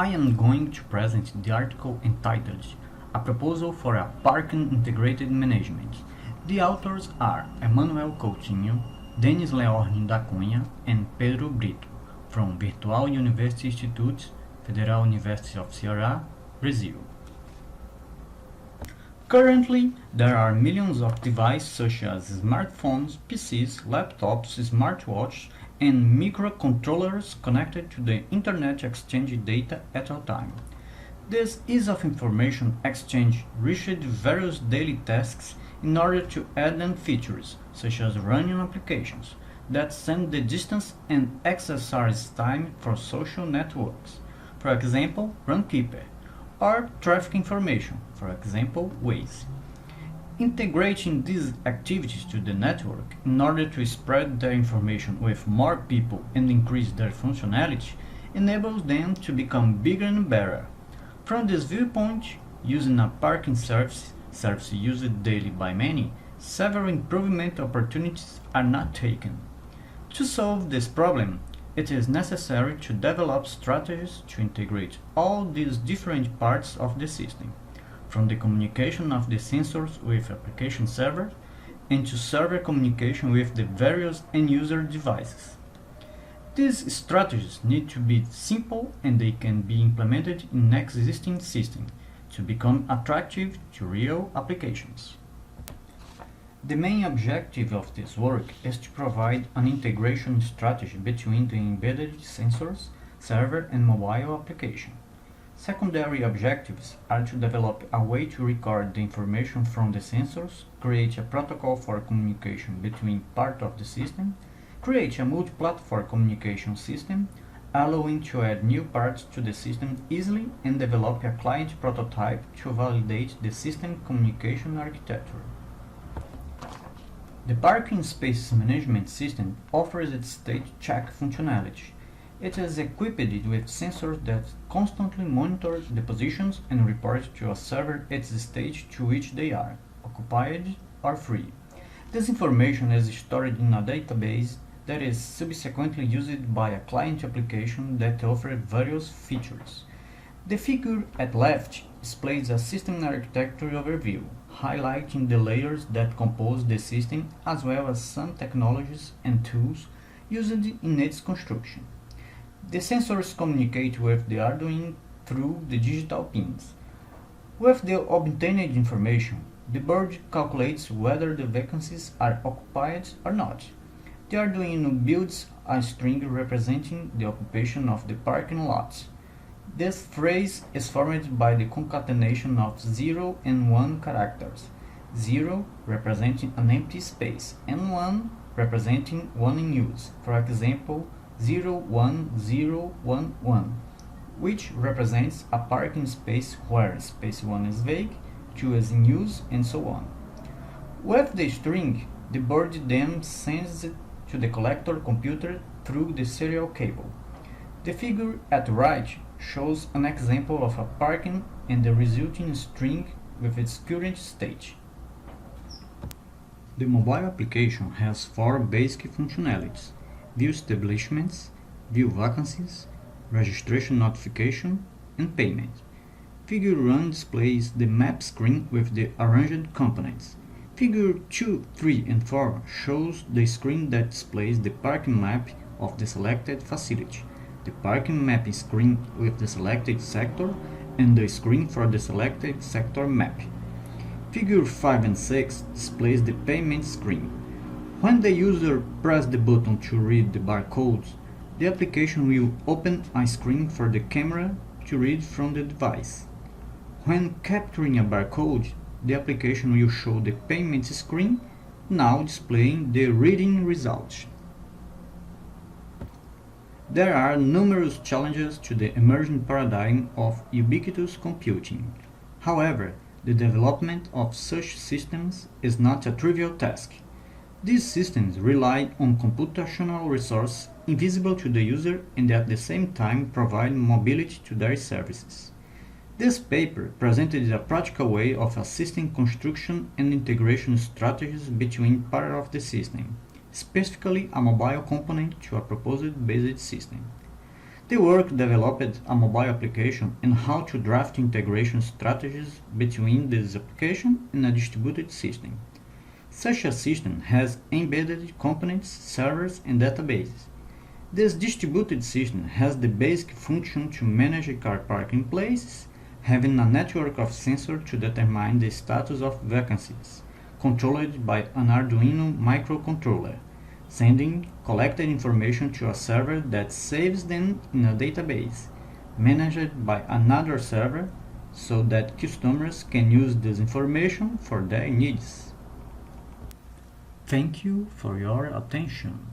I am going to present the article entitled A Proposal for a Parking Integrated Management. The authors are Emanuel Coutinho, Denis Leorne da Cunha, and Pedro Brito, from Virtual University Institute, Federal University of Ceará, Brazil. Currently, there are millions of devices such as smartphones, PCs, laptops, smartwatches, and microcontrollers connected to the Internet exchange data at all time. This ease of information exchange reached various daily tasks in order to add in features, such as running applications, that send the distance and exercise time for social networks, for example, Runkeeper, or traffic information, for example, Waze. Integrating these activities to the network in order to spread their information with more people and increase their functionality enables them to become bigger and better. From this viewpoint, using a parking service used daily by many, several improvement opportunities are not taken. To solve this problem, it is necessary to develop strategies to integrate all these different parts of the system, from the communication of the sensors with application server and to server communication with the various end-user devices. These strategies need to be simple and they can be implemented in existing systems to become attractive to real applications. The main objective of this work is to provide an integration strategy between the embedded sensors, server and mobile application. Secondary objectives are to develop a way to record the information from the sensors, create a protocol for communication between parts of the system, create a multi-platform communication system, allowing to add new parts to the system easily, and develop a client prototype to validate the system communication architecture. The parking space management system offers its state check functionality. It is equipped with sensors that constantly monitor the positions and report to a server its state to which they are, occupied or free. This information is stored in a database that is subsequently used by a client application that offers various features. The figure at left displays a system architecture overview, highlighting the layers that compose the system as well as some technologies and tools used in its construction. The sensors communicate with the Arduino through the digital pins. With the obtained information, the board calculates whether the vacancies are occupied or not. The Arduino builds a string representing the occupation of the parking lot. This phrase is formed by the concatenation of 0 and 1 characters, 0 representing an empty space and 1 representing one in use, for example 01011, which represents a parking space where space 1 is vague, 2 is in use, and so on. With the string, the board then sends it to the collector computer through the serial cable. The figure at right shows an example of a parking and the resulting string with its current state. The mobile application has 4 basic functionalities: view establishments, view vacancies, registration notification, and payment. Figure 1 displays the map screen with the arranged components. Figure 2, 3, and 4 shows the screen that displays the parking map of the selected facility, the parking mapping screen with the selected sector, and the screen for the selected sector map. Figure 5 and 6 displays the payment screen. When the user presses the button to read the barcodes, the application will open a screen for the camera to read from the device. When capturing a barcode, the application will show the payment screen, now displaying the reading result. There are numerous challenges to the emerging paradigm of ubiquitous computing. However, the development of such systems is not a trivial task. These systems rely on computational resources invisible to the user and at the same time provide mobility to their services. This paper presented a practical way of assisting construction and integration strategies between parts of the system, specifically a mobile component to a proposed based system. The work developed a mobile application and how to draft integration strategies between this application and a distributed system. Such a system has embedded components, servers, and databases. This distributed system has the basic function to manage car parking places, having a network of sensors to determine the status of vacancies, controlled by an Arduino microcontroller, sending collected information to a server that saves them in a database, managed by another server, so that customers can use this information for their needs. Thank you for your attention.